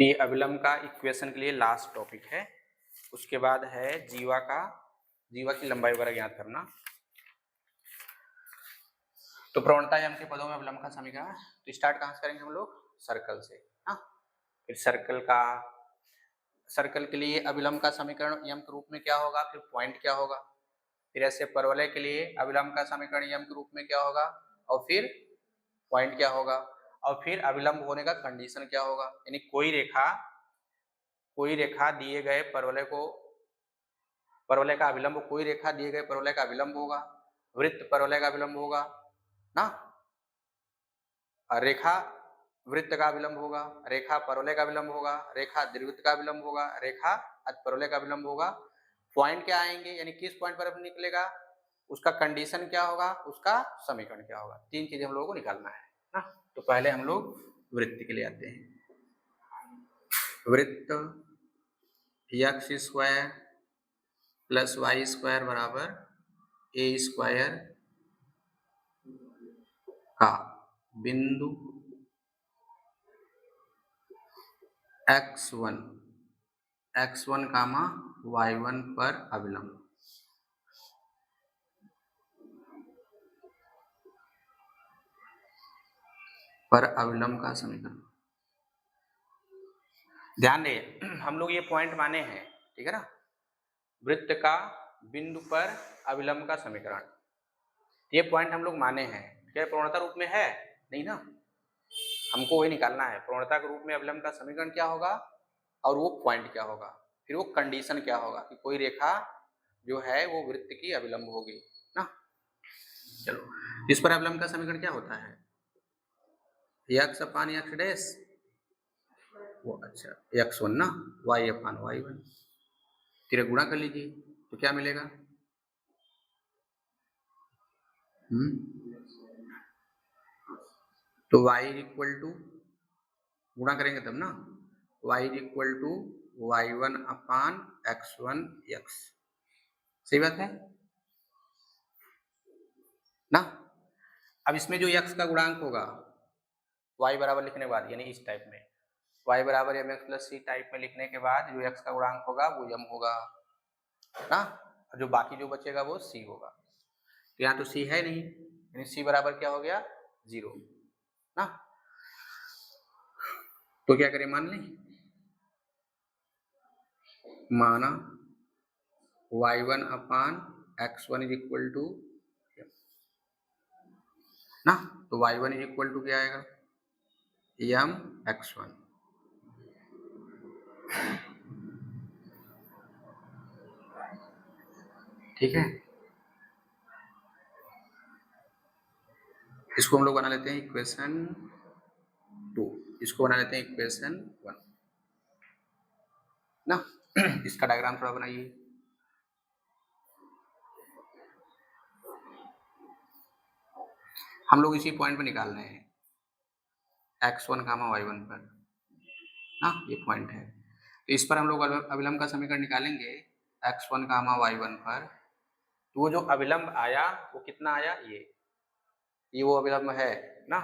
तो ये अविलंब का इक्वेशन के लिए लास्ट टॉपिक है। उसके बाद है जीवा की लंबाई वगैरह ज्ञात करना। तो प्रवणता है हमके पदों में अविलंब का समीकरण। तो स्टार्ट कहाँ से करेंगे हम लोग? सर्कल से। हाँ, फिर सर्कल के लिए अविलंब का समीकरण यम के रूप में क्या होगा, फिर पॉइंट क्या होगा, फिर ऐसे परवलय के लिए अविलंब का समीकरण यम के रूप में क्या होगा, और फिर पॉइंट क्या होगा, और फिर अविलंब होने का कंडीशन क्या होगा। यानी कोई रेखा दिए गए परवलय का अविलंब, कोई रेखा दिए गए परवलय का अविलंब होगा, वृत्त परवलय का अविलंब होगा ना, रेखा वृत्त का अविलंब होगा, रेखा परवलय का अविलंब होगा, रेखा दीर्घवृत्त का अविलंब होगा, रेखा परवलय का अविलंब होगा। पॉइंट क्या आएंगे, यानी किस पॉइंट पर निकलेगा, उसका कंडीशन क्या होगा, उसका समीकरण क्या होगा। तीन चीजें हम लोगों को निकालना है ना। तो पहले हम लोग वृत्त के लिए आते हैं। वृत्त x square plus y square बराबर ए स्क्वायर का बिंदु x1 कामा y1 पर अविलंब। का समीकरण। ध्यान दे, हम लोग ये पॉइंट माने हैं, ठीक है ना। वृत्त का बिंदु पर अविलंब का समीकरण, ये पॉइंट हम लोग माने हैं। क्या प्रवणता रूप में है? नहीं ना, हमको वही निकालना है। प्रवणता के रूप में अविलंब का समीकरण क्या होगा और वो पॉइंट क्या होगा, फिर वो कंडीशन क्या होगा कि कोई रेखा जो है वो वृत्त की अविलंब होगी ना। चलो, इस पर अविलंब का समीकरण क्या होता है? x अपान x डैश, वो अच्छा x1 ना, y अपान y1, तेरे गुणा कर लीजिए तो क्या मिलेगा? तो y इक्वल टू, गुणा करेंगे तब ना, y equal to y1 upon x1 x। सही बात है ना। अब इसमें जो x का गुणांक होगा y बराबर लिखने के बाद, यानी इस टाइप में y बराबर m x plus c type में लिखने के बाद जो x का गुणांक होगा वो m होगा ना, और जो बाकी जो बचेगा वो c होगा। तो यहाँ तो c है नहीं, यानी c बराबर क्या हो गया? 0 ना। तो क्या करें, मान लें, माना y1 upon x1 is equal to ना, तो y1 इज इक्वल टू क्या आएगा? m x1। ठीक है, इसको हम लोग बना लेते हैं इक्वेशन 2, इसको बना लेते हैं इक्वेशन 1 ना। इसका डायग्राम थोड़ा बनाइए। हम लोग इसी पॉइंट पे निकाल रहे हैं x1 कामा y1 पर ना, ये पॉइंट है। तो इस पर हम लोग अविलंब का समीकरण निकालेंगे x1 कामा y1 पर। तो वो जो अविलंब आया वो कितना आया, ये वो अविलंब है ना।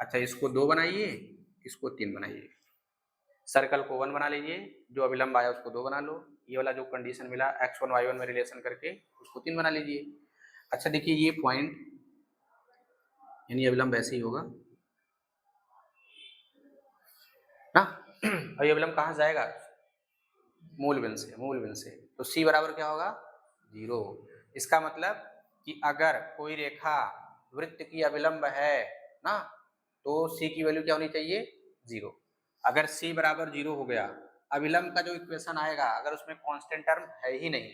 अच्छा, इसको 2 बनाइए, इसको 3 बनाइए। सर्कल को 1 बना लीजिए, जो अविलंब आया उसको 2 बना लो, ये वाला जो कंडीशन मिला x1 y1 में रिलेशन करके उसको 3 बना लीजिए। अच्छा देखिए, ये पॉइंट यानी अविलंब ऐसे ही होगा ना। और ये अविलंब कहाँ जाएगा? मूल बिंदु से। तो c बराबर क्या होगा? 0। इसका मतलब कि अगर कोई रेखा वृत्त की अविलंब है ना, तो c की वैल्यू क्या होनी चाहिए? 0। अगर c बराबर 0 हो गया, अविलंब का जो इक्वेशन आएगा अगर उसमें कांस्टेंट टर्म है ही नहीं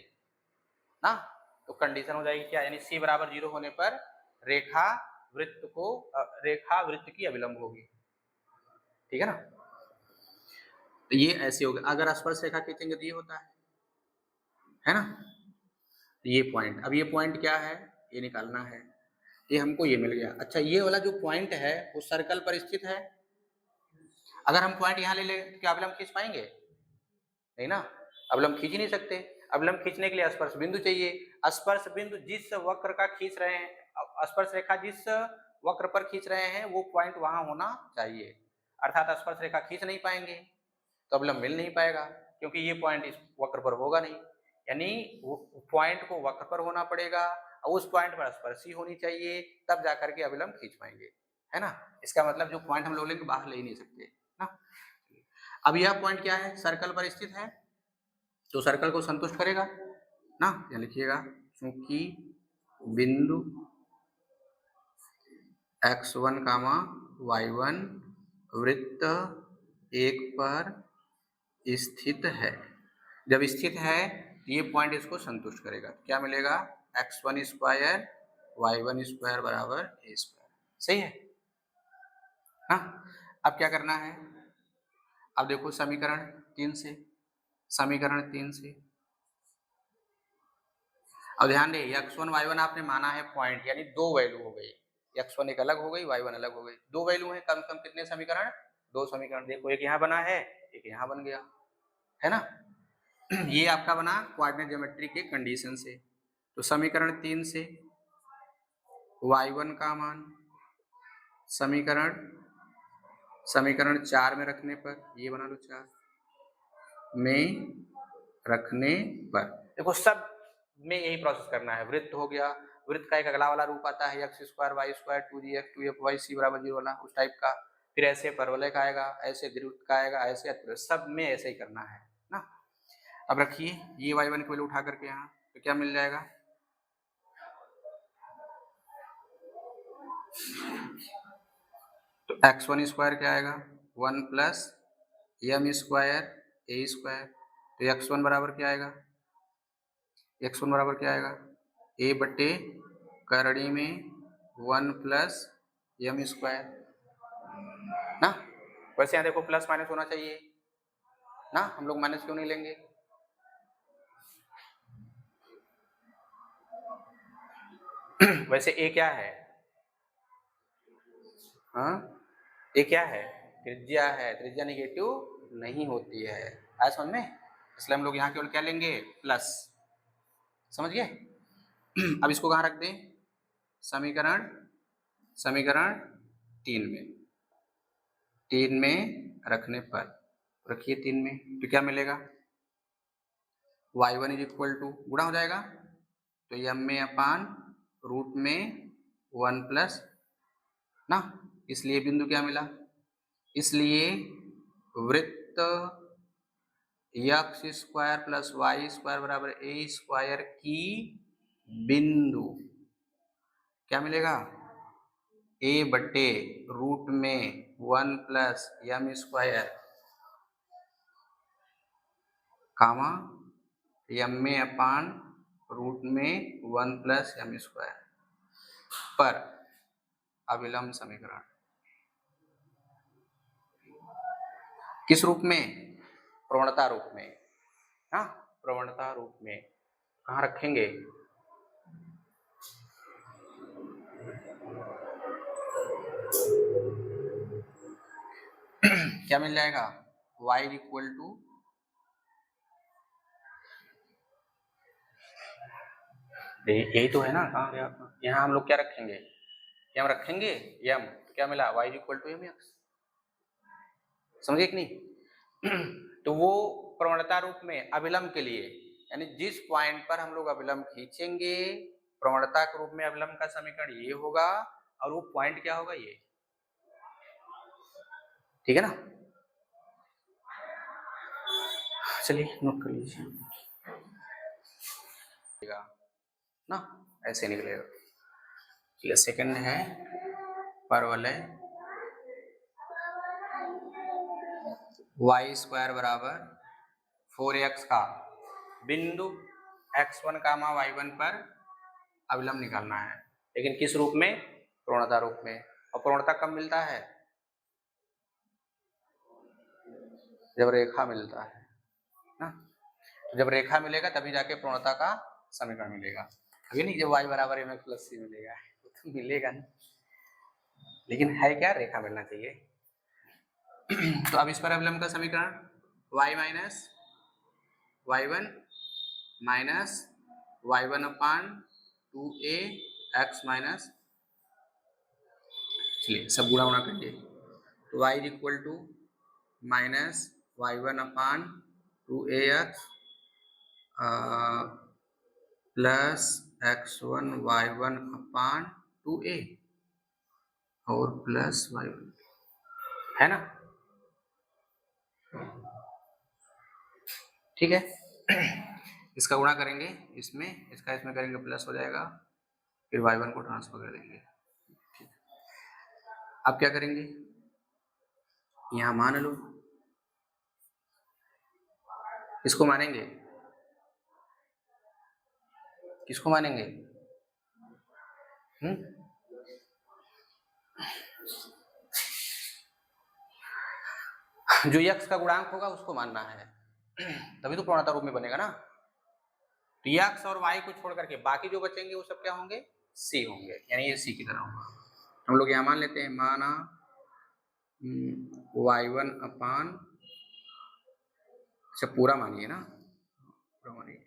ना, तो कंडीशन हो जाएगी क्या, यानी c बराबर 0 होने पर रेखा वृत्त की अविलंब होगी। ठीक है ना। तो ये ऐसे होगा, अगर स्पर्श रेखा खींचेंगे तो ये होता है ना। ये पॉइंट, अब ये पॉइंट क्या है, ये निकालना है। ये हमको ये मिल गया। अच्छा, ये वाला जो पॉइंट है वो सर्कल पर स्थित है। अगर हम पॉइंट यहाँ ले ले तो क्या अविलंब खींच पाएंगे? नहीं ना, अविलंब खींच ही नहीं सकते। अविलंब खींचने के लिए स्पर्श बिंदु चाहिए। स्पर्श बिंदु जिस वक्र का खींच रहे हैं, स्पर्श रेखा जिस वक्र पर खींच रहे हैं वो पॉइंट वहां होना चाहिए, अर्थात स्पर्श रेखा खींच नहीं पाएंगे तो अवलंब मिल नहीं पाएगा, क्योंकि ये पॉइंट इस वक्र पर होगा नहीं, यानी पॉइंट को वक्र पर होना पड़ेगा और उस पॉइंट पर स्पर्शी होनी चाहिए, तब जाकर के अविलंब खींच पाएंगे, है ना। इसका मतलब जो पॉइंट हम लोग लेंगे बाहर ले ही नहीं सकते ना। अब यह पॉइंट क्या है, सर्कल पर स्थित है, तो सर्कल को संतुष्ट करेगा ना। या लिखिएगा, क्योंकि बिंदु x1, y1 वृत्त 1 पर स्थित है। जब स्थित है ये पॉइंट इसको संतुष्ट करेगा, क्या मिलेगा, x1 स्क्वायर y1 स्क्वायर बराबर a स्क्वायर। सही है ना। अब क्या करना है, अब देखो समीकरण 3 से, समीकरण 3 से अब ध्यान दे, x1 y1 आपने माना है पॉइंट, यानी दो वैल्यू हो गई, x1 एक अलग हो गई, y1 अलग हो गई, दो वैल्यू है, कम से कम कितने समीकरण, दो समीकरण। देखो एक यहाँ बना है, एक यहाँ बन गया, है ना। ये आपका बना कोऑर्डिनेट ज्योमेट्री के कंडीशन से। तो समीकरण 3 से y1 का मान समीकरण 4 में रखने पर, ये बना लो 4 में रखने पर, देखो सब में यही प्रोसेस करना है। वृत्त हो गया, वृत्त का एक अगला वाला रूप आता है x square y square 2gx 2fy c बराबर 0 वाला, उस टाइप का। फिर ऐसे परवलय का आएगा, ऐसे दीर्घवृत्त का आएगा, ऐसे सब में ऐसे ही करना है ना। अब रखिए ये y1 की वैल्यू उठा करके यहाँ, तो क्या मिल जाएगा, तो x1 स्क्वायर क्या आएगा, 1 plus m square a square. तो x1 बराबर क्या आएगा, x1 बराबर क्या आएगा, a बटे करड़ी में 1 प्लस m स्क्वायर ना। वैसे यहाँ देखो प्लस माइनस होना चाहिए ना, हम लोग माइनस क्यों नहीं लेंगे। वैसे a क्या है, हाँ ये क्या है, त्रिज्या है, त्रिज्या निगेटिव नहीं होती है, आया समझ में। इसलिए हम लोग यहाँ केवल क्या लेंगे, प्लस, समझ गए। अब इसको कहाँ रख दें, समीकरण 3 में रखने पर, रखिए 3 में, तो क्या मिलेगा, y1 इज इक्वल टू, गुणा हो जाएगा, तो m में अपान रूट में 1 प्लस ना, इसलिए बिंदु क्या मिला, इसलिए वृत्त x square plus y square बराबर a स्क्वायर की बिंदु क्या मिलेगा, a बटे रूट में 1 plus m square comma m में अपान रूट में 1 प्लस m स्क्वायर पर अविलंब समीकरण किस रूप में, प्रवणता रूप में, हाँ प्रवणता रूप में। कहाँ रखेंगे, क्या मिल जाएगा, y इक्वल टू, यही तो है ना, कहाँ गया, यहाँ हम लोग क्या रखेंगे, यम रखेंगे, यम, तो क्या मिला, y इक्वल टू mx, समझे कि नहीं। तो वो प्रवणता रूप में अविलंब के लिए, यानी जिस पॉइंट पर हम लोग अविलंब खींचेंगे, प्रवणता के रूप में अविलंब का समीकरण ये होगा, और वो पॉइंट क्या होगा, ये, ठीक है ना। चलिए नोट कर लीजिए ना, ऐसे निकलेगा। ठीक है, सेकंड है परवलय y स्क्वायर बराबर 4x का बिंदु x1 कामा y1 पर अविलंब निकालना है, लेकिन किस रूप में, प्रवणता रूप में। और प्रवणता कब मिलता है, जब रेखा मिलता है ना, जब रेखा मिलेगा तभी जाके प्रवणता का समीकरण मिलेगा, अभी नहीं जब y बराबर mx प्लस c मिलेगा, तो मिलेगा नहीं, लेकिन है क्या, रेखा मिलना चाहिए। तो अब इस पर अविलंब का समीकरण y minus y1 minus y1 upon 2a x minus, चलिए सब गुणा कर लिए, तो y equal to minus y1 upon 2ax plus x1 y1 upon 2a और प्लस y1, है ना? ठीक है। इसका गुणा करेंगे इसमें, इसका इसमें करेंगे, प्लस हो जाएगा, फिर y1 को ट्रांसफर कर देंगे। अब क्या करेंगे, यहां मान लो, किसको मानेंगे, किसको मानेंगे? जो यक्स का गुणांक होगा उसको मानना है, तभी तो पूर्णता रूप में बनेगा ना। तो यक्स और वाई को छोड़ करके बाकी जो बचेंगे वो सब क्या होंगे, सी होंगे, यानी ये सी की तरह होगा। हम लोग यहाँ मान लेते हैं, माना y1 अपान, अच्छा पूरा मानिए ना, पूरा मानिए।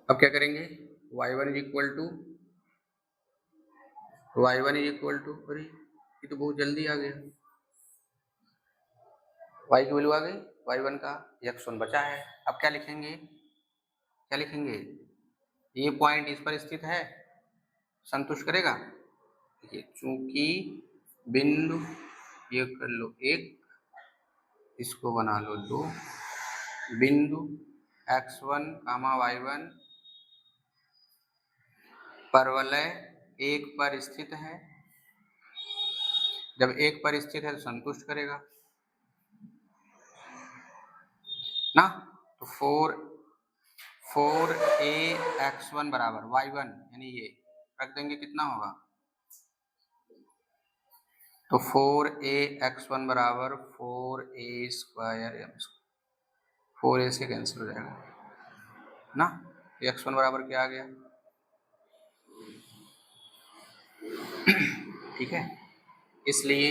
अब क्या करेंगे, y1 इज इक्वल टू, अरे ये तो बहुत जल्दी आ गया, y की वैल्यू आ गई, y1 का x1 बचा है। अब क्या लिखेंगे, क्या लिखेंगे, ये पॉइंट इस पर स्थित है, संतुष्ट करेगा। देखिए चूंकि बिंदु, ये कर लो 1, इसको बना लो 2, बिंदु x1, y1 परवलय 1 पर स्थित है। जब 1 पर स्थित है तो संतुष्ट करेगा ना। तो 4ax1 बराबर y1, यानी ये रख देंगे, कितना होगा, तो 4ax1 बराबर 4a स्क्वायर, 4a से कैंसिल हो जाएगा ना। x1 बराबर क्या आ गया, ठीक है। इसलिए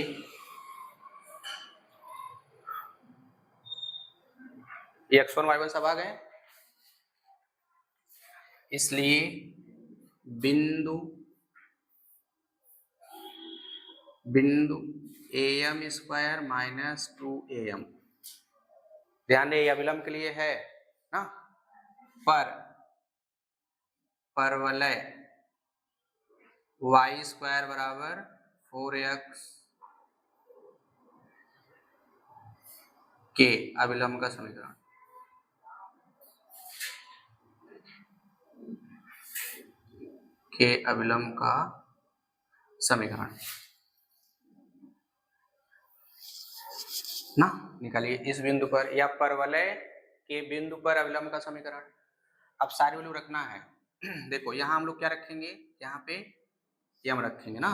x1 y1 सब आ गए, इसलिए बिंदु am स्क्वायर माइनस 2am, ध्यान दें ये अभिलंब के लिए है ना, परवलय y स्क्वायर बराबर 4x के अभिलंब का समीकरण, के अभिलंब का समीकरण ना, निकालिए इस बिंदु पर, या परवलय के बिंदु पर अभिलंब का समीकरण। अब सारी वैल्यू रखना है। देखो यहाँ हम लोग क्या रखेंगे, यहाँ पे m रखेंगे ना,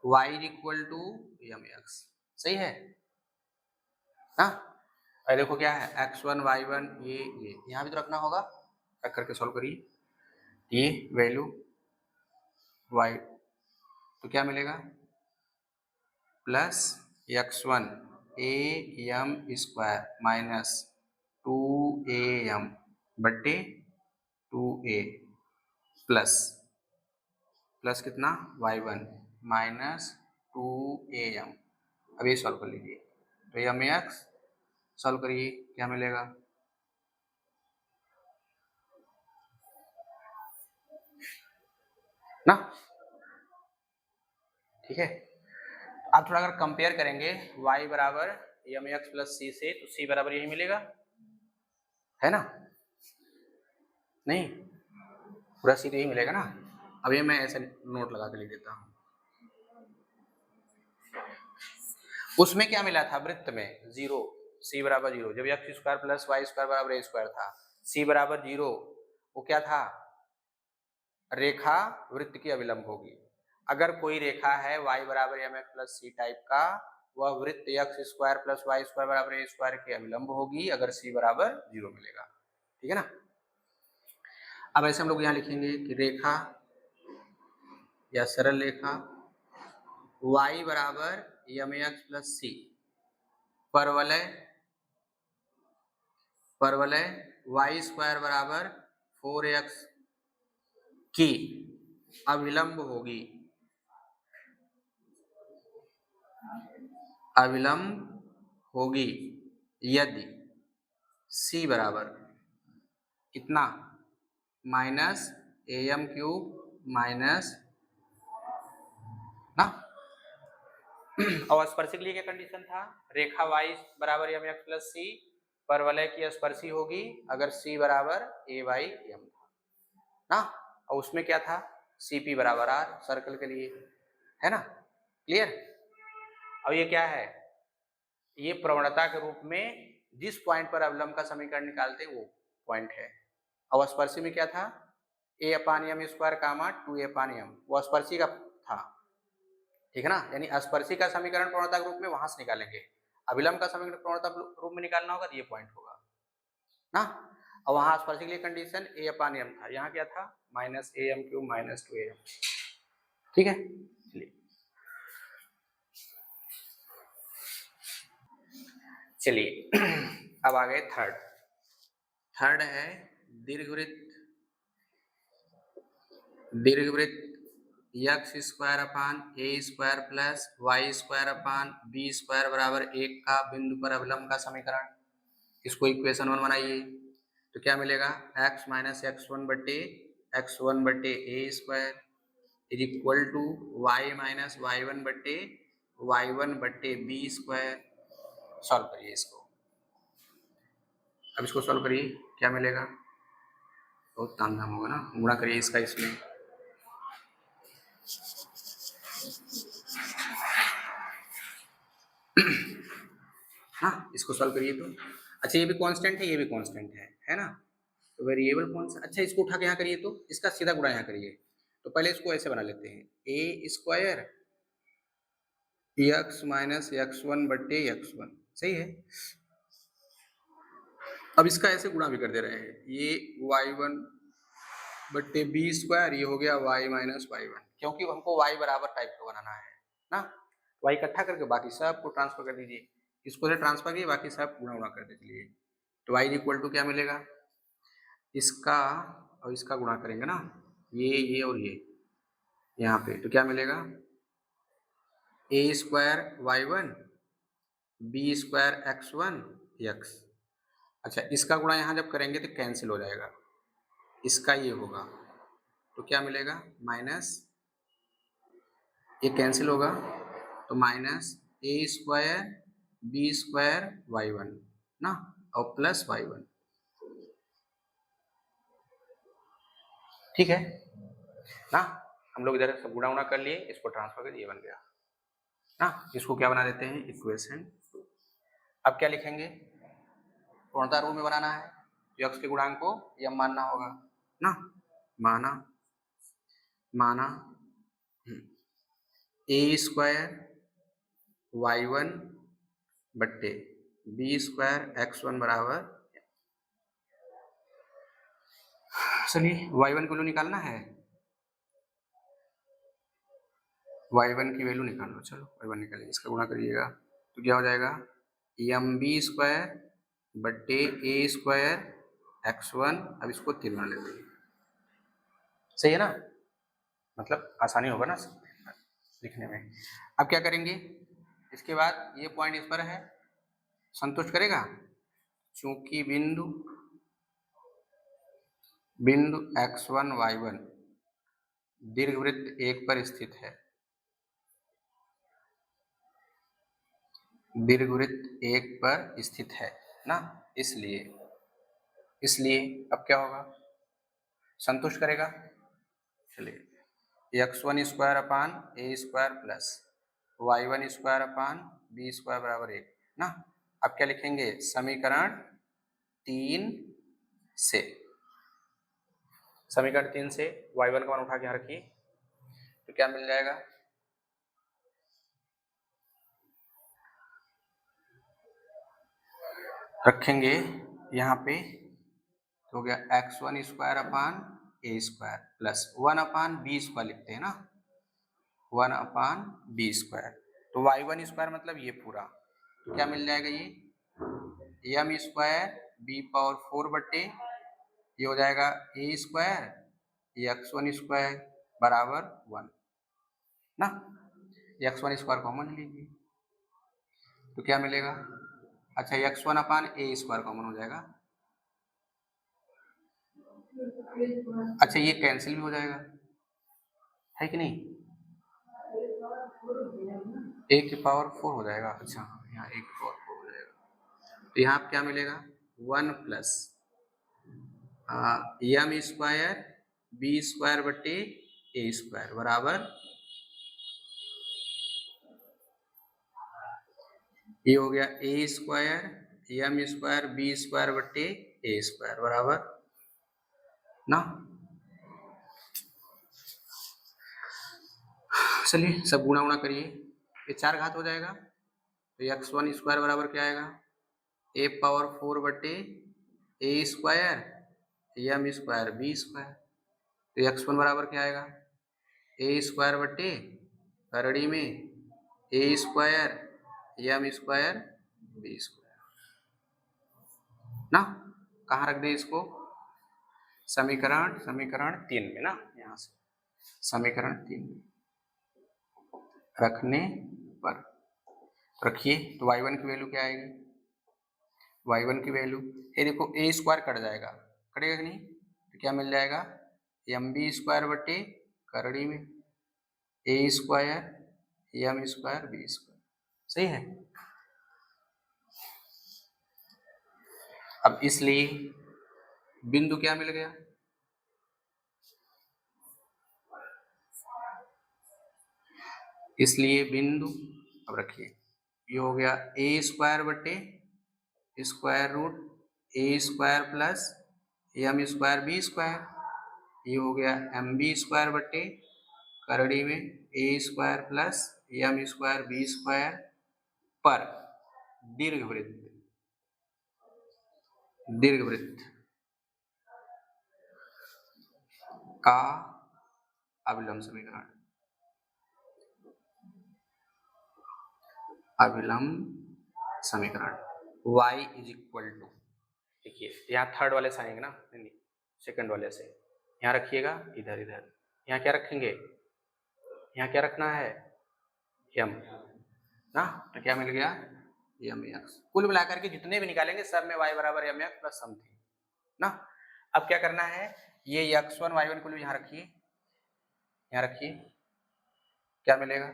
y इक्वल टू mx, सही है ना। और देखो क्या है, x1 y1 ये यहाँ भी तो रखना होगा, रख करके सॉल्व करिए, ये वैल्यू y, तो क्या मिलेगा, plus x1 am square minus 2am बट्टे 2a प्लस कितना y1 माइनस 2am। अब ये सॉल्व कर लीजिए, तो ये mx सॉल्व करिए, क्या मिलेगा, ना, ठीक है। अब थोड़ा अगर कंपेयर करेंगे y बराबर mx प्लस c से, तो c बराबर यही मिलेगा, है ना, नहीं पूरा c तो यही मिलेगा ना। अब ये मैं ऐसे नोट लगा के लिख देता हूँ, उसमें क्या मिला था वृत्त में, 0, c बराबर 0, जब x square plus y square बराबर a स्क्वायर था, c बराबर 0, वो क्या था, रेखा वृत्त की अभिलंब होगी। अगर कोई रेखा है y बराबर mx प्लस c टाइप का, वह वृत्त x square plus y square बराबर a स्क्वायर के अभिलंब होगी, अगर c बराबर 0 मिलेगा, ठीक है ना। अब ऐसे हम लोग यहाँ लिखेंगे कि रेखा या सरल रेखा y बराबर mx प्लस c, परवलय y स्क्वायर बराबर 4x की अभिलंब होगी, अविलंब होगी यदि c बराबर कितना माइनस am क्यूब माइनस ना। और स्पर्शी के लिए क्या कंडीशन था, रेखा y बराबर एम एक्स प्लस सी परवलय की स्पर्शी होगी अगर c बराबर a बाई एम था ना। और उसमें क्या था cp बराबर r सर्कल के लिए, है ना, क्लियर। अब ये क्या है, ये प्रवणता के रूप में जिस पॉइंट पर अवलंब का समीकरण निकालते हैं वो पॉइंट है। अब स्पर्शी में क्या था a upon m square comma 2a upon m, वो स्पर्शी का था, ठीक है ना। यानी स्पर्शी का समीकरण प्रवणता के रूप में वहां से निकालेंगे, अभिलंब का समीकरण प्रवणता रूप में निकालना होगा तो ये पॉइंट होगा ना। और वहां स्पर्शी के लिए कंडीशन a अपान एम था, यहाँ क्या था minus a m cube minus 2am, ठीक है। चलिए अब आ गए थर्ड है दीर्घवृत्त x square upon a square plus y square upon b square बराबर 1 का बिंदु पर अवलंब का समीकरण। इसको इक्वेशन 1 बनाइए तो क्या मिलेगा x माइनस x1 बटे a square is equal to y minus y1 बटे बी स्क्वायर। सॉल्व करिए इसको, अब इसको सॉल्व करिए क्या मिलेगा, बहुत तामझाम होगा ना, गुणा करिए इसका इसमें, हाँ इसको सॉल्व करिए तो। अच्छा ये भी कांस्टेंट है ये भी कांस्टेंट है ना, तो वेरिएबल कौन सा, अच्छा इसको उठा के यहाँ करिए तो इसका सीधा गुणा यहाँ करिए। तो पहले इसको ऐसे बना लेते हैं ए स्क्वायर एक्स माइनस x1 बटे x1, सही है। अब इसका ऐसे गुणा भी कर दे रहे हैं, ये y1 बटे बी स्क्वायर, ये हो गया y माइनस y1, क्योंकि हमको y बराबर टाइप का बनाना है ना। y इकट्ठा करके बाकी सब को ट्रांसफर कर दीजिए, इसको से ट्रांसफर कीजिए बाकी सब गुणा कर दीजिए। तो y इक्वल टू क्या मिलेगा, इसका और इसका गुणा करेंगे ना, ये और ये यहाँ पे, तो क्या मिलेगा a square y1 b square x1 x। अच्छा इसका गुणा यहाँ जब करेंगे तो कैंसिल हो जाएगा, इसका ये होगा तो क्या मिलेगा माइनस, ये कैंसिल होगा तो minus a square b square y1 ना और प्लस y1, ठीक है ना। हम लोग इधर सब गुणा कर लिए, इसको ट्रांसफर कर, ये बन गया ना। इसको क्या बना देते हैं इक्वेशन 2। अब क्या लिखेंगे, पूर्णता रूप में बनाना है तो x के गुणांक को यम मानना होगा ना, माना ए स्क्वायर y1 बट्टे बी स्क्वायर x1 बराबर, चलिए y1 की वैल्यू निकालना है, y1 की वैल्यू निकाल लो, चलो y1 निकालिए, इसका गुणा करिएगा तो क्या हो जाएगा एम बी स्क्वायर बट्टे ए स्क्वायर x1। अब इसको 3 बना लेते हैं, सही है ना, मतलब आसानी होगा ना लिखने में। अब क्या करेंगे, इसके बाद ये पॉइंट इस पर है, संतुष्ट करेगा चूंकि बिंदु x1 y1 दीर्घवृत्त 1 पर स्थित है, दीर्घवृत्त 1 पर स्थित है ना, इसलिए अब क्या होगा, संतुष्ट करेगा। चलिए x1 square upon a square plus y1 square upon b square बराबर 1 ना। अब क्या लिखेंगे, समीकरण 3 से y1 का मान उठा के यहाँ रखिए तो क्या मिल जाएगा, रखेंगे यहाँ पे तो हो गया x1 square upon a square plus 1 upon b square लिखते हैं ना, 1 अपान बी स्क्वायर, तो y1 स्क्वायर मतलब ये पूरा, तो क्या मिल जाएगा ये एम स्क्वायर बी पावर 4 बट्टे ये हो जाएगा ए स्क्वायर x1 स्क्वायर बराबर 1 ना, x1 स्क्वायर कॉमन लीजिए तो क्या मिलेगा? अच्छा x1 upon a square common हो जाएगा। अच्छा ये कैंसिल भी हो जाएगा, है कि नहीं? ए की पावर 4 हो जाएगा। अच्छा यहाँ ए की पावर 4 हो जाएगा, तो यहाँ क्या मिलेगा? 1 plus m square b square बट्टे ए स्क्वायर बराबर, ये हो गया a square m square b square बट्टे ए स्क्वायर बराबर ना। चलिए सब गुणा उणा करिए, ये 4 घात हो जाएगा, तो x1 स्क्वायर बराबर क्या आएगा? ए पावर 4 बट्टे a square m square b square, तो x1 बराबर क्या आएगा? ए स्क्वायर बट्टे करड़ी में a square m square b square ना। कहाँ रख दे इसको? समीकरण 3 में ना, यहाँ से समीकरण 3 में रखने पर रखिए, तो y1 की वैल्यू क्या आएगी? y1 की वैल्यू, ये देखो ए स्क्वायर कट जाएगा, कटेगा कि नहीं? तो क्या मिल जाएगा? एम बी स्क्वायर बट्टे करड़ी में a square m square b square, सही है। अब इसलिए बिंदु क्या मिल गया? इसलिए बिंदु, अब रखिए, ये हो गया ए स्क्वायर बट्टे square root a square plus m square b square, ये हो गया एम बी स्क्वायर बट्टे करड़ी में a square plus m square b square पर दीर्घवृत्त का अभिलंब समीकरण, अभिलंब समीकरण y इज इक्वल टू, देखिए यहाँ थर्ड वाले से आएंगे ना, नहीं सेकंड वाले से, यहाँ रखिएगा इधर इधर, यहाँ क्या रखेंगे? यहाँ क्या रखना है? m ना, तो क्या मिल गया? M x. कुल मिलाकर के जितने भी निकालेंगे सब में y बराबर एम एक्स प्लस समथिंग ना। अब क्या करना है? ये x1 y1 कुल यहाँ रखिए, यहाँ रखिए, क्या मिलेगा?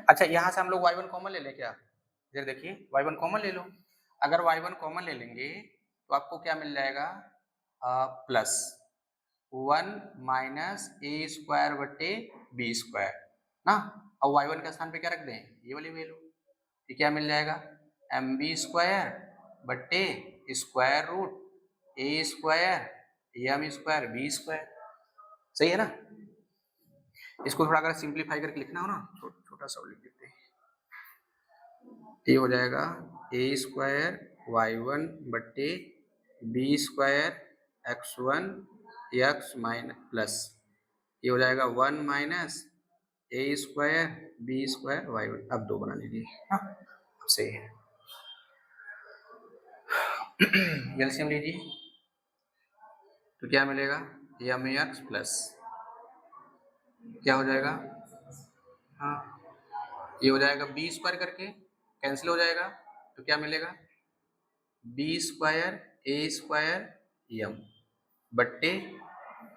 अच्छा यहाँ से हम लोग y1 कॉमन ले लें क्या? इधर देखिए y1 कॉमन ले लो, अगर y1 कॉमन ले लेंगे तो आपको क्या मिल जाएगा? प्लस 1 माइनस ए स्क्वायर बट्टे बी स्क्वायर ना। अब y1 के स्थान पे क्या रख दें? ये वाली वैल्यू, ये क्या मिल जाएगा? एम बी स्क्वायर बट्टे square root a square m square b square, सही है ना। इसको थोड़ा अगर सिंप्लीफाई करके लिखना हो ना, छोटा सा लिख देते हैं, ये हो जाएगा ए स्क्वायर y1 बट्टे b square x1 x minus plus, ये हो जाएगा 1 minus a square b square y1। अब 2 बना लीजिए, अब सही है। एलसीएम लीजिए, तो क्या मिलेगा? एम एक्स प्लस क्या हो जाएगा? हाँ ये हो जाएगा बी स्क्वायर करके कैंसिल हो जाएगा, तो क्या मिलेगा? B square a square m बट्टे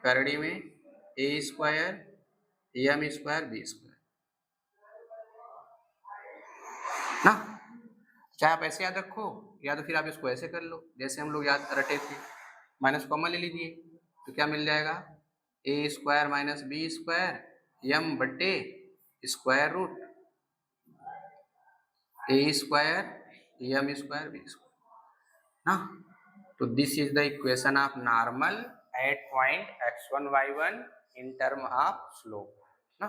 करड़ी में a square m square b square ना। चाहे आप ऐसे याद रखो या तो फिर आप इसको ऐसे कर लो जैसे हम लोग याद रटे थे, माइनस कॉमन ले लीजिए, तो क्या मिल जाएगा? A square minus b square m बट्टे square root a square m square b square ना। तो this is the equation of normal at point x1 y1 in term of slope ना।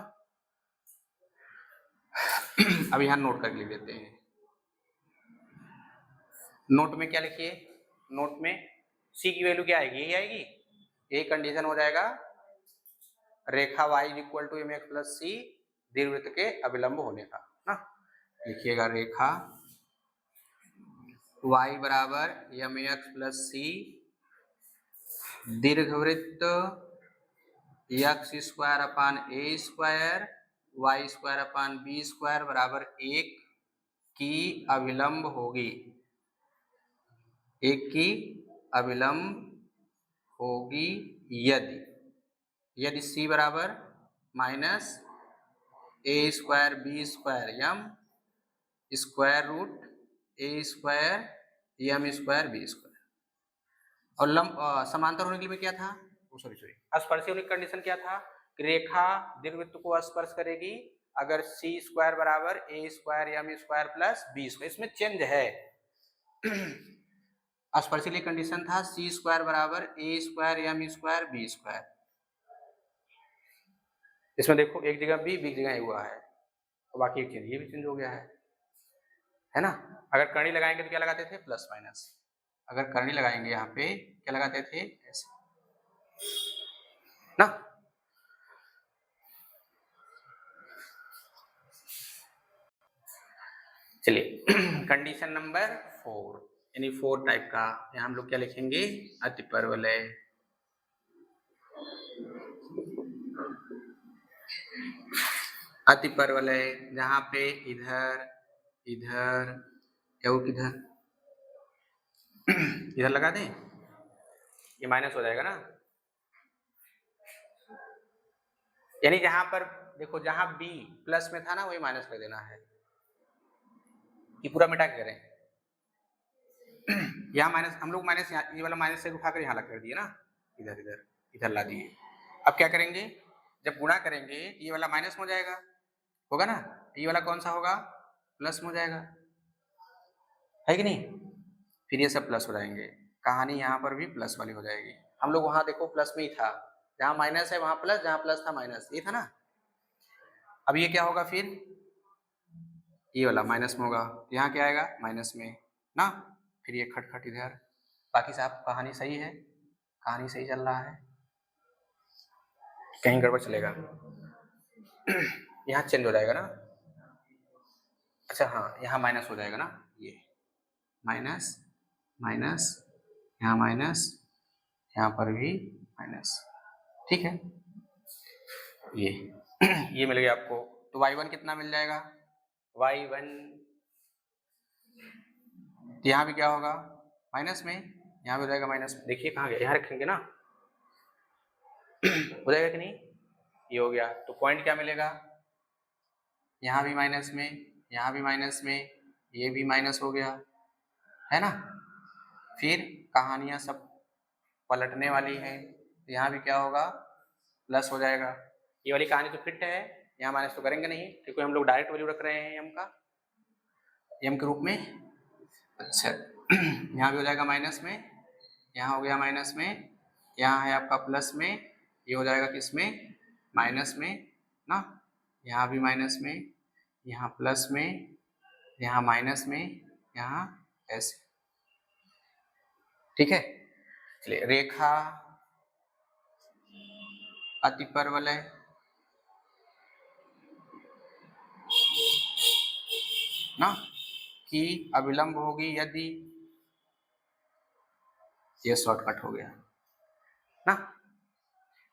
अब यहाँ नोट कर लेते हैं, नोट में क्या लिखिए? नोट में c की वैल्यू क्या आएगी? यही आएगी, यही कंडीशन हो जाएगा रेखा y is equal to m x plus c दीर्घवृत्त के अभिलंब होने का ना। लिखिएगा रेखा y बराबर एम एक्स प्लस सी दीर्घवृत्त x square upon a square y square upon b square बराबर 1 की अविलंब होगी, 1 की अविलंब होगी यदि c बराबर minus a square b square m square root a square m square b square. और लंब समांतर होने के लिए क्या था, सॉरी स्पर्शी होने की कंडीशन क्या था, रेखा दीर्घवृत्त को स्पर्श करेगी अगर सी स्क्वायर बराबर a square m square plus b square. इसमें चेंज है स्पर्शी के लिए कंडीशन था सी स्क्वायर बराबर a square m square b square. इसमें देखो एक जगह बी एक जगह हुआ है और बाकी एक चेंज, ये भी चेंज हो गया है ना। अगर करनी लगाएंगे तो क्या लगाते थे, प्लस माइनस। अगर करनी लगाएंगे यहाँ पे क्या लगाते थे, ऐसे ना। चलिए कंडीशन नंबर 4 यानी 4 टाइप का, यहाँ हम लोग क्या लिखेंगे, अतिपरवलय। अतिपरवलय जहाँ पे इधर इधर किधर इधर लगा दें, ये माइनस हो जाएगा ना। यानी जहां पर देखो जहां b प्लस में था ना वही माइनस कर देना है, ये पूरा मिटा के करें। यहाँ माइनस हम लोग माइनस ये वाला माइनस से उठाकर यहाँ लग कर दिए ना, इधर इधर इधर ला दिए। अब क्या करेंगे, जब गुणा करेंगे ये वाला माइनस हो जाएगा, होगा ना, ये वाला कौन सा होगा, प्लस हो जाएगा, है कि नहीं। फिर ये सब प्लस हो जाएंगे, कहानी यहाँ पर भी प्लस वाली हो जाएगी। हम लोग वहां देखो प्लस में ही था, जहां माइनस है वहां प्लस, जहां प्लस था माइनस, ये था ना। अब ये क्या होगा, फिर ये वाला माइनस में होगा, यहाँ क्या आएगा, माइनस में ना। फिर ये खटखट इधर। बाकी साहब कहानी सही है, कहानी सही चल रहा है, कहीं गड़बड़ चलेगा। यहाँ चेंज हो जाएगा ना, अच्छा हाँ यहाँ माइनस हो जाएगा ना, ये माइनस माइनस, यहाँ माइनस, यहाँ पर भी माइनस, ठीक है। ये मिल गया आपको। तो y1 कितना मिल जाएगा, y1 यहाँ भी क्या होगा, माइनस में, यहाँ भी हो जाएगा माइनस में। देखिए कहाँ गया, यहाँ रखेंगे ना, हो जाएगा कि नहीं, ये हो गया। तो पॉइंट क्या मिलेगा, यहाँ भी माइनस में, यहाँ भी माइनस में, ये भी माइनस हो गया, है ना। फिर कहानियां सब पलटने वाली है, यहाँ भी क्या होगा, प्लस हो जाएगा। ये वाली कहानी तो फिट है, यहाँ माइनस तो करेंगे नहीं क्योंकि हम लोग डायरेक्ट वैल्यू रख रहे हैं एम के रूप में। अच्छा यहाँ भी हो जाएगा माइनस में, यहाँ हो गया माइनस में, यहाँ है आपका प्लस में, ये हो जाएगा किसमें, माइनस में ना। यहाँ भी माइनस में, यहाँ प्लस में, यहाँ माइनस में, यहाँ ऐसे, ठीक है। चलिए रेखा अतिपरवलय ना कि अविलंब होगी यदि, ये शॉर्टकट हो गया ना,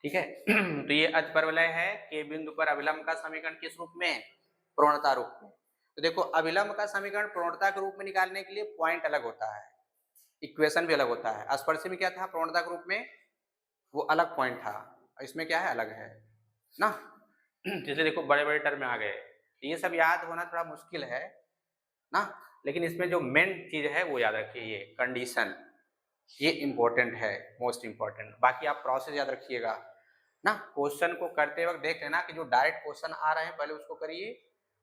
ठीक है। तो ये अतिपरवलय है कि बिंदु पर अविलंब का समीकरण किस रूप में, प्रवणता रूप में। तो देखो अविलंब का समीकरण प्रवणता के रूप में निकालने के लिए पॉइंट अलग होता है, इक्वेशन भी अलग होता है। स्पर्शी में क्या था, प्रवणता के रूप में वो अलग पॉइंट था, इसमें क्या है, अलग है ना। जैसे देखो बड़े बड़े टर्म में आ गए, ये सब याद होना थोड़ा मुश्किल है ना, लेकिन इसमें जो मेन चीज है वो याद रखिए, ये कंडीशन, ये इंपॉर्टेंट है, मोस्ट इंपॉर्टेंट। बाकी आप प्रोसेस याद रखिएगा ना। क्वेश्चन को करते वक्त देख लेना कि जो डायरेक्ट क्वेश्चन आ रहे हैं पहले उसको करिए,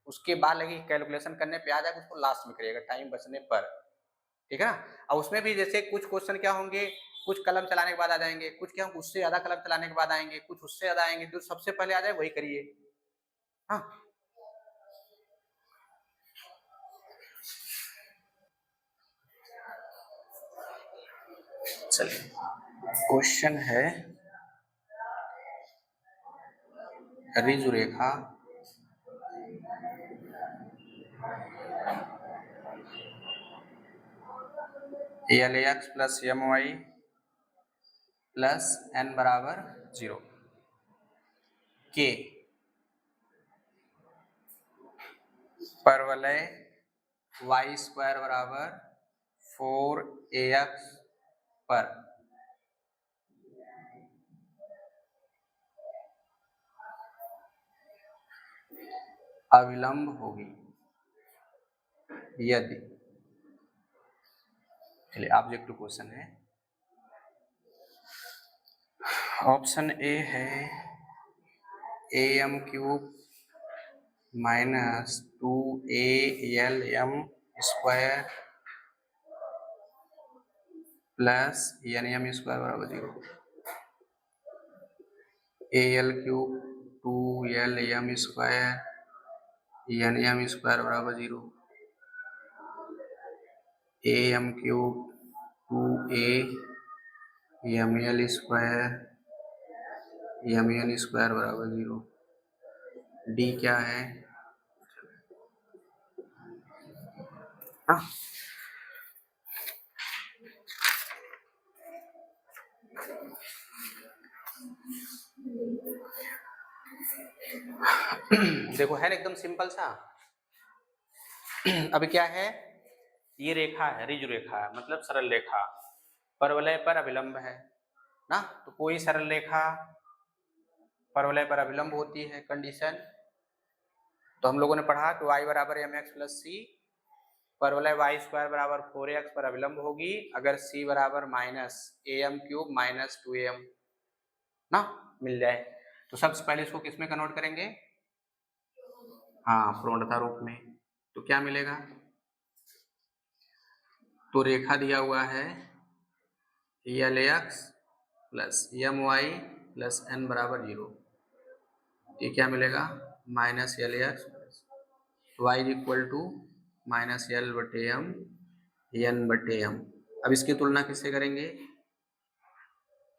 उसके बाद लगी कैलकुलेशन करने पे आ जाएगा, उसको लास्ट में करिएगा टाइम बचने पर, ठीक है ना। और उसमें भी जैसे कुछ क्वेश्चन क्या होंगे, कुछ कलम चलाने के बाद आ जाएंगे, कुछ क्या उससे ज्यादा कलम चलाने के बाद आएंगे, कुछ उससे ज्यादा आएंगे, जो सबसे पहले आ जाए वही करिए, हाँ। चलिए क्वेश्चन है, ऋजु रेखा LX plus MY plus N बराबर 0 के परवलय वाई स्क्वायर बराबर 4ax पर अविलंब होगी यदि, चलिए ऑब्जेक्टिव क्वेश्चन है, ऑप्शन ए है am cube minus 2alm square plus nm square बराबर 0, al cube 2lm square nm square बराबर 0, am cube 2aml square mn square बराबर 0, डी क्या है? हाँ देखो है ना एकदम सिंपल सा। अभी क्या है, ये रेखा है, रिजु रेखा है, मतलब सरल रेखा, परवलय पर अभिलंब है ना, तो कोई सरल रेखा परवलय पर अभिलंब होती है कंडीशन। तो हम लोगों ने पढ़ा कि y बराबर mx प्लस सी, परवलय वाई स्क्वायर बराबर 4ax पर अभिलंब होगी अगर c बराबर minus am cube minus 2am ना मिल जाए। तो सबसे पहले इसको किस में कन्वर्ट करेंगे? हाँ, पूर्णता रूप में। तो क्या मिलेगा? तो रेखा दिया हुआ है LX plus my plus n बराबर 0, ये क्या मिलेगा? Minus LX y equal to minus L बटे m n बटे m। अब इसकी तुलना किससे करेंगे?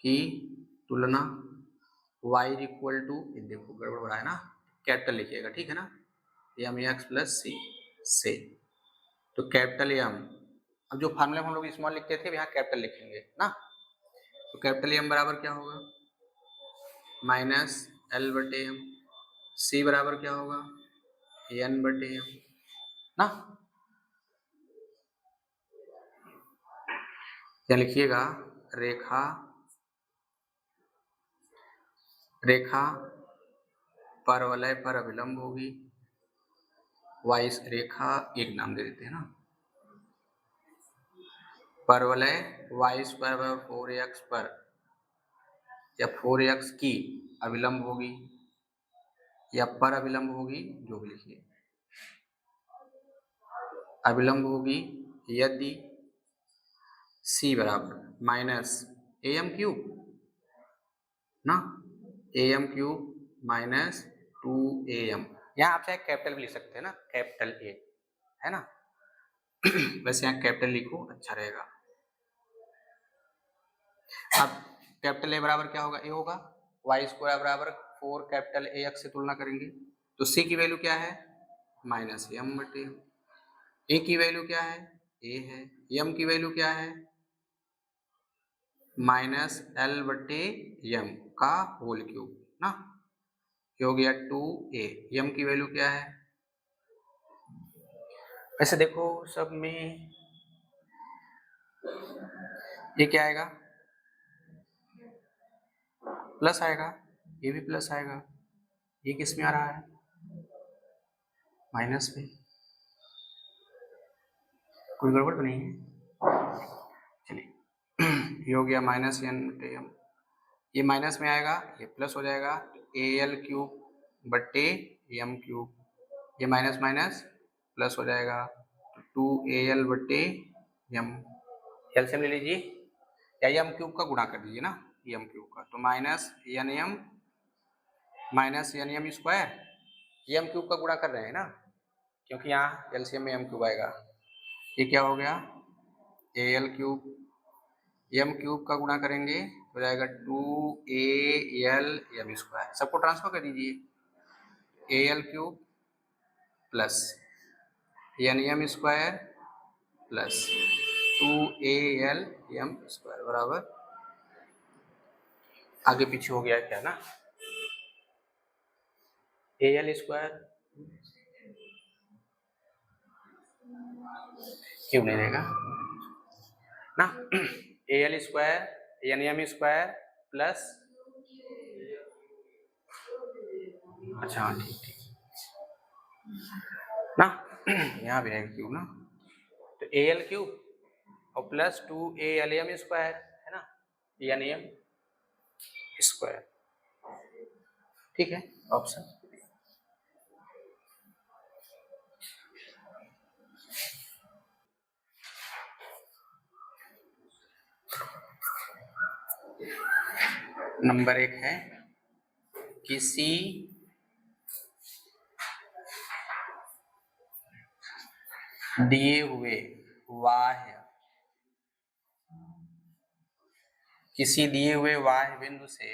कि तुलना y इक्वल टू, देखो गड़बड़ हो रहा है ना, कैपिटल लिखिएगा, ठीक है ना, mx प्लस सी से, तो कैपिटल M, अब जो फार्मूला हम लोग स्मॉल लिखते थे यहाँ कैपिटल लिखेंगे ना, तो कैपिटल M बराबर क्या होगा? माइनस L बटे M, C बराबर क्या होगा? n बटे M ना, क्या लिखिएगा? रेखा परवलय पर अभिलंब होगी, वाई रेखा एक नाम दे देते हैं ना, परवलय वाई स्क्वायर बराबर 4ax पर या 4ax की अभिलंब होगी या पर अभिलंब होगी, जो भी लिखिए, अभिलंब होगी यदि c बराबर माइनस am क्यूब ना, am क्यूब माइनस 2am, यहाँ आप चाहे कैपिटल भी लिख सकते हैं ना, कैपिटल A है ना वैसे यहाँ कैपिटल लिखो अच्छा रहेगा। अब कैपिटल A बराबर क्या होगा? A होगा, वाई स्क्वायर बराबर 4 कैपिटल AX से तुलना करेंगे तो C की वैल्यू क्या है? माइनस m बटे m, A की वैल्यू क्या है? A है, m की वैल्यू क्या है? माइनस L बटे m का होल क्यूब ना, हो गया 2a, m की वैल्यू क्या है? ऐसे देखो सब में ये क्या आएगा? प्लस आएगा, ये भी प्लस आएगा, ये किस में आ रहा है? माइनस में, कोई गड़बड़ तो नहीं है? चलिए ये हो गया माइनस n बटे m, ये माइनस में आएगा, ये प्लस हो जाएगा, al क्यूब बटे m क्यूब, ये माइनस माइनस प्लस हो जाएगा, 2al बटे m, एलसीएम ले लीजिए या m क्यूब का गुणा कर दीजिए ना, m क्यूब का, तो minus n m square, m cube का गुणा कर रहे हैं ना, क्योंकि यहाँ एलसीएम में m क्यूब आएगा, ये क्या हो गया? al क्यूब, m क्यूब का गुणा करेंगे हो जाएगा 2al m स्क्वायर, सबको ट्रांसफर कर दीजिए, al cube plus m square plus 2al m square बराबर, आगे पीछे हो गया क्या ना, al स्क्वायर क्यूब नहीं रहेगा ना। AL स्क्वायर यानी M स्क्वायर प्लस, अच्छा हाँ ठीक ठीक ना, यहाँ भी रहेगा क्यूब ना, तो AL क्यूब और प्लस 2ALM स्क्वायर है ना, यानी M स्क्वायर, ठीक है ऑप्शन। नंबर 1 है किसी दिए हुए बाह्य, किसी दिए हुए बाह्य बिंदु से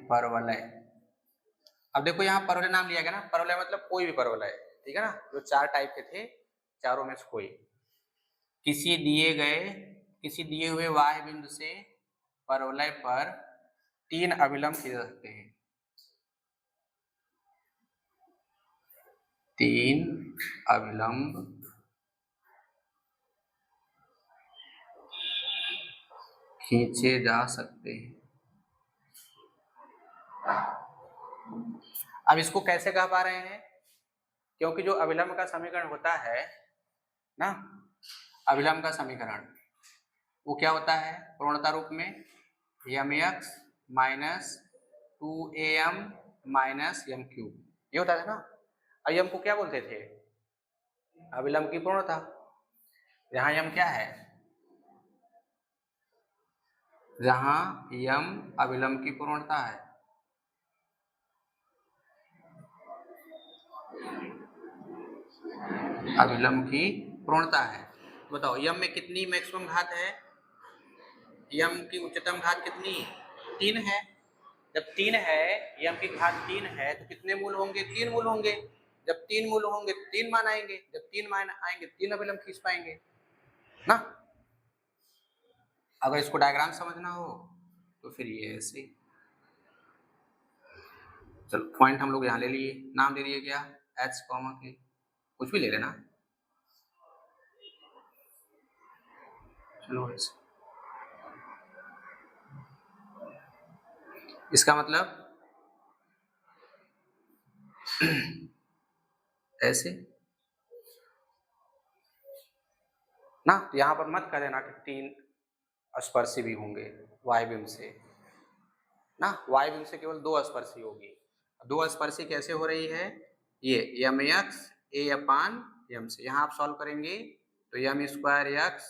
परवलय, अब देखो यहाँ परवलय नाम लिया गया ना, परवलय मतलब कोई भी परवलय, ठीक है ना, जो 4 टाइप के थे चारों में से कोई, किसी दिए हुए बाह्य बिंदु से परवलय पर 3 अभिलंब खींचे जा सकते हैं, 3 अभिलंब खींचे जा सकते हैं। अब इसको कैसे कह पा रहे हैं, क्योंकि जो अभिलंब का समीकरण होता है ना, अभिलंब का समीकरण वो क्या होता है पूर्णता रूप में, mx minus 2am minus m cube, ये होता था ना। अब m को क्या बोलते थे, अभिलंब की पूर्णता, यहाँ m क्या है, जहां m अभिलंब की पूर्णता है, अभिलंब की पूर्णता है, बताओ m में कितनी मैक्सिमम घात है, m की उच्चतम घात कितनी, 3 है, जब 3 है, m की घात 3 है तो कितने मूल होंगे, 3 मूल होंगे, जब 3 मूल होंगे तो 3 मान आएंगे, जब 3 मान आएंगे 3 अभिलंब खींच पाएंगे ना। अगर इसको डायग्राम समझना हो तो फिर ये ऐसे, चलो पॉइंट हम लोग यहाँ ले लिए, नाम दे दिए क्या, h कॉमा के, कुछ भी ले लेना, चलो ऐसे, इसका मतलब ऐसे ना, तो यहाँ पर मत कर देना कि 3 स्पर्शी भी होंगे वाय बिंदु से ना, वाय बिंदु से केवल 2 स्पर्शी होगी, 2 स्पर्शी कैसे हो रही है, ये mx a अपान m से, यहाँ आप सॉल्व करेंगे तो m square x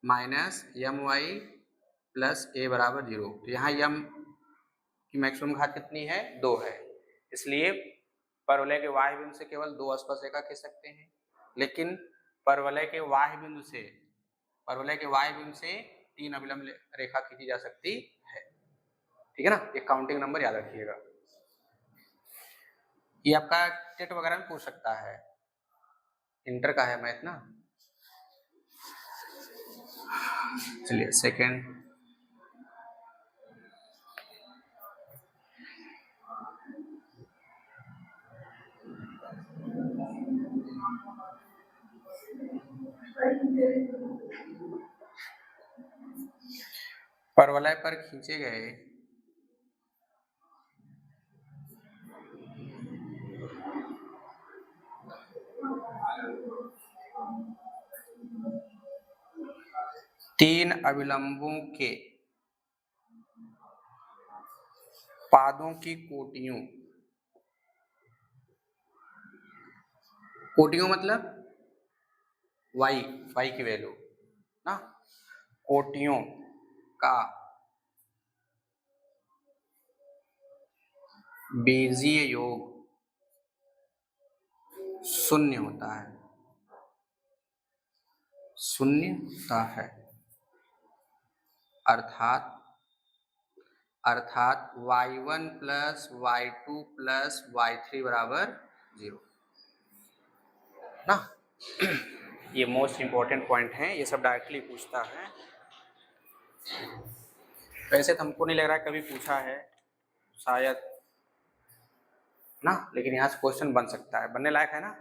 minus my plus a बराबर 0, तो यहाँ m की मैक्सिमम घात कितनी है, 2 है, इसलिए परवलय के बाह्य बिंदु से केवल 2 स्पर्शरेखा खींच सकते हैं, लेकिन परवलय के बाह्य बिंदु से 3 अभिलंब रेखा खींची जा सकती है, ठीक है ना, ये काउंटिंग नंबर याद रखिएगा, ये आपका टेट वगैरह में पूछ सकता है, इंटर का है मैथ ना। चलिए सेकंड, परवलय पर खींचे गए 3 अभिलंबों के पादों की कोटियों मतलब y की वैल्यू ना, कोटियों का बेजीय योग 0 होता है, 0 होता है, अर्थात y1 plus y2 plus y3 बराबर 0 ना। ये मोस्ट इंपॉर्टेंट पॉइंट है, ये सब डायरेक्टली पूछता है, वैसे तो हमको नहीं लग रहा है कभी पूछा है, शायद ना, लेकिन यहाँ से क्वेश्चन बन सकता है, बनने लायक है ना।